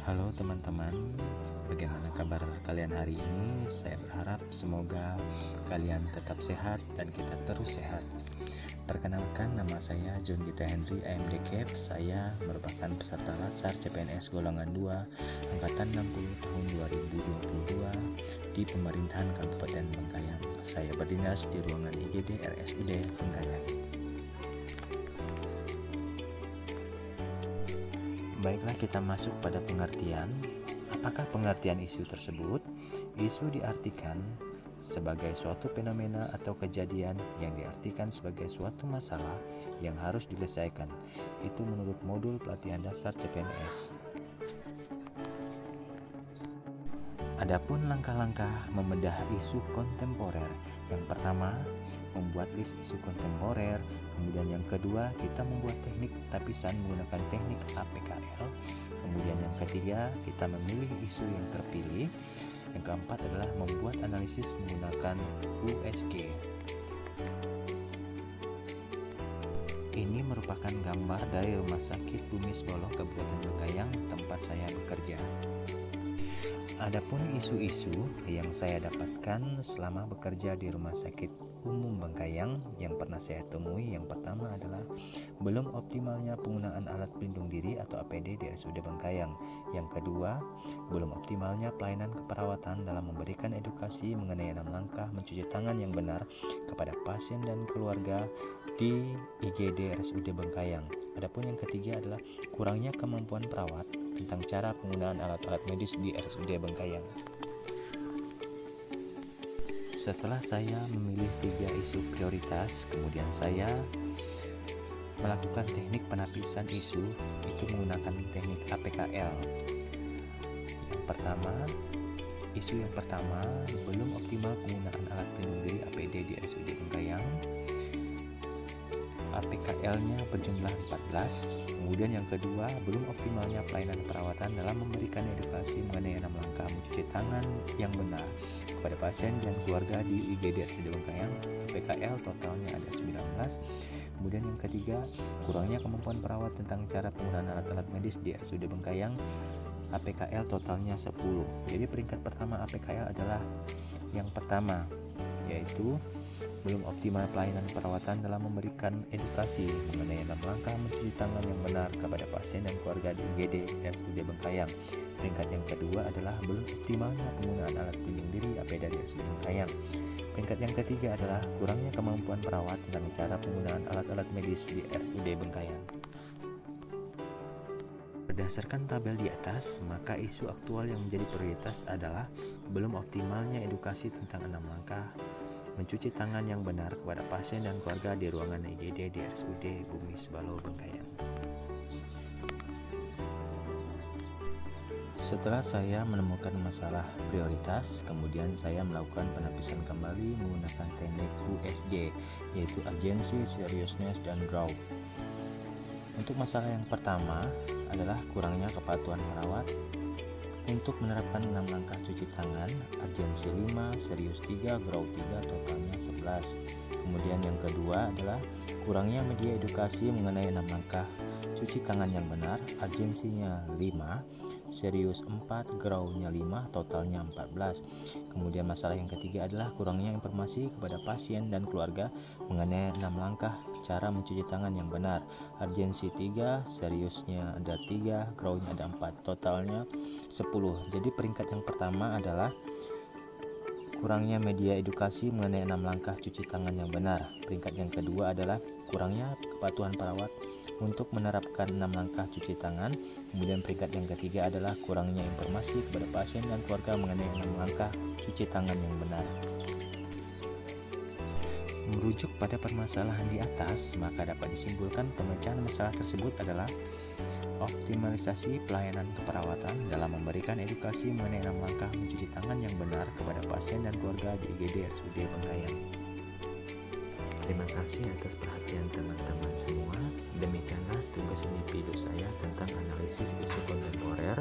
Halo teman-teman, bagaimana kabar kalian hari ini? Saya berharap semoga kalian tetap sehat dan kita terus sehat. Perkenalkan, nama saya John Gita Henry AMD Cap. Saya merupakan peserta Latsar CPNS golongan 2 angkatan 60 tahun 2022 di pemerintahan Kabupaten Bengkayang. Saya berdinas di ruangan IGD RSUD Bengkayang. Baiklah, kita masuk pada pengertian. Apakah pengertian isu tersebut? Isu diartikan sebagai suatu fenomena atau kejadian yang diartikan sebagai suatu masalah yang harus diselesaikan. Itu menurut modul pelatihan dasar CPNS. Adapun langkah-langkah membedah isu kontemporer. Yang pertama, membuat list isu kontemporer. Kemudian yang kedua, kita membuat teknik tapisan menggunakan teknik APKL. Kemudian yang ketiga, kita memilih isu yang terpilih. Yang keempat adalah membuat analisis menggunakan USG. Ini merupakan gambar dari Rumah Sakit Bumi Sbolo Kabupaten Bengkayang, tempat saya bekerja. Adapun isu-isu yang saya dapatkan selama bekerja di Rumah Sakit Umum Bengkayang yang pernah saya temui, yang pertama adalah belum optimalnya penggunaan alat pelindung diri atau APD di RSUD Bengkayang. Yang kedua, belum optimalnya pelayanan keperawatan dalam memberikan edukasi mengenai 6 langkah mencuci tangan yang benar kepada pasien dan keluarga di IGD RSUD Bengkayang. Adapun yang ketiga adalah kurangnya kemampuan perawat tentang cara penggunaan alat-alat medis di RSUD Bengkayang. Setelah saya memilih 3 isu prioritas, kemudian saya melakukan teknik penapisan isu, itu menggunakan teknik APKL. Isu yang pertama, belum optimal penggunaan alat pelindung diri APD di RSUD Bengkayang. APKL-nya berjumlah 14. Kemudian yang kedua, belum optimalnya pelayanan perawatan dalam memberikan edukasi mengenai 6 langkah mencuci tangan yang benar kepada pasien dan keluarga di IGD RSUD Bengkayang. APKL totalnya ada 19. Kemudian yang ketiga, kurangnya kemampuan perawat tentang cara penggunaan alat-alat medis di RSUD Bengkayang. APKL totalnya 10. Jadi peringkat pertama APKL adalah yang pertama, yaitu belum optimal pelayanan perawatan dalam memberikan edukasi mengenai 6 langkah mencuci tangan yang benar kepada pasien dan keluarga di IGD RSUD Bengkayang. Peringkat yang kedua adalah belum optimalnya penggunaan alat pelindung diri APD di RSUD Bengkayang. Peringkat yang ketiga adalah kurangnya kemampuan perawat tentang cara penggunaan alat-alat medis di RSUD Bengkayang. Berdasarkan tabel di atas, maka isu aktual yang menjadi prioritas adalah belum optimalnya edukasi tentang 6 langkah mencuci tangan yang benar kepada pasien dan keluarga di ruangan IGD di RSUD Bumi Sbolo Bengkayang. Setelah saya menemukan masalah prioritas, kemudian saya melakukan penapisan kembali menggunakan teknik USG, yaitu Urgency, Seriousness, dan Grow. Untuk masalah yang pertama adalah kurangnya kepatuhan perawat untuk menerapkan 6 langkah cuci tangan. Urgency 5, Serius 3, Grow 3, totalnya 11. Kemudian yang kedua adalah kurangnya media edukasi mengenai 6 langkah cuci tangan yang benar. Urgensinya 5, Serius 4, Grow-nya 5, totalnya 14. Kemudian masalah yang ketiga adalah kurangnya informasi kepada pasien dan keluarga mengenai 6 langkah cara mencuci tangan yang benar. Urgensi 3, seriusnya ada 3, Grow-nya ada 4, totalnya 10. Jadi peringkat yang pertama adalah kurangnya media edukasi mengenai 6 langkah cuci tangan yang benar. Peringkat yang kedua adalah kurangnya kepatuhan perawat untuk menerapkan 6 langkah cuci tangan. Kemudian peringkat yang ketiga adalah kurangnya informasi kepada pasien dan keluarga mengenai 6 langkah cuci tangan yang benar. Merujuk pada permasalahan di atas, maka dapat disimpulkan pemecahan masalah tersebut adalah optimalisasi pelayanan keperawatan dalam memberikan edukasi mengenai 6 langkah mencuci tangan yang benar kepada pasien dan keluarga di IGD RSUD Bengkayang. Terima kasih atas perhatian teman-teman semua. Demikianlah tugas individu saya tentang analisis isu kontemporer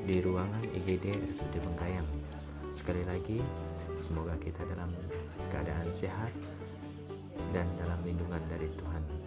di ruangan IGD RSUD Bengkayang. Sekali lagi, semoga kita dalam keadaan sehat dan dalam lindungan dari Tuhan.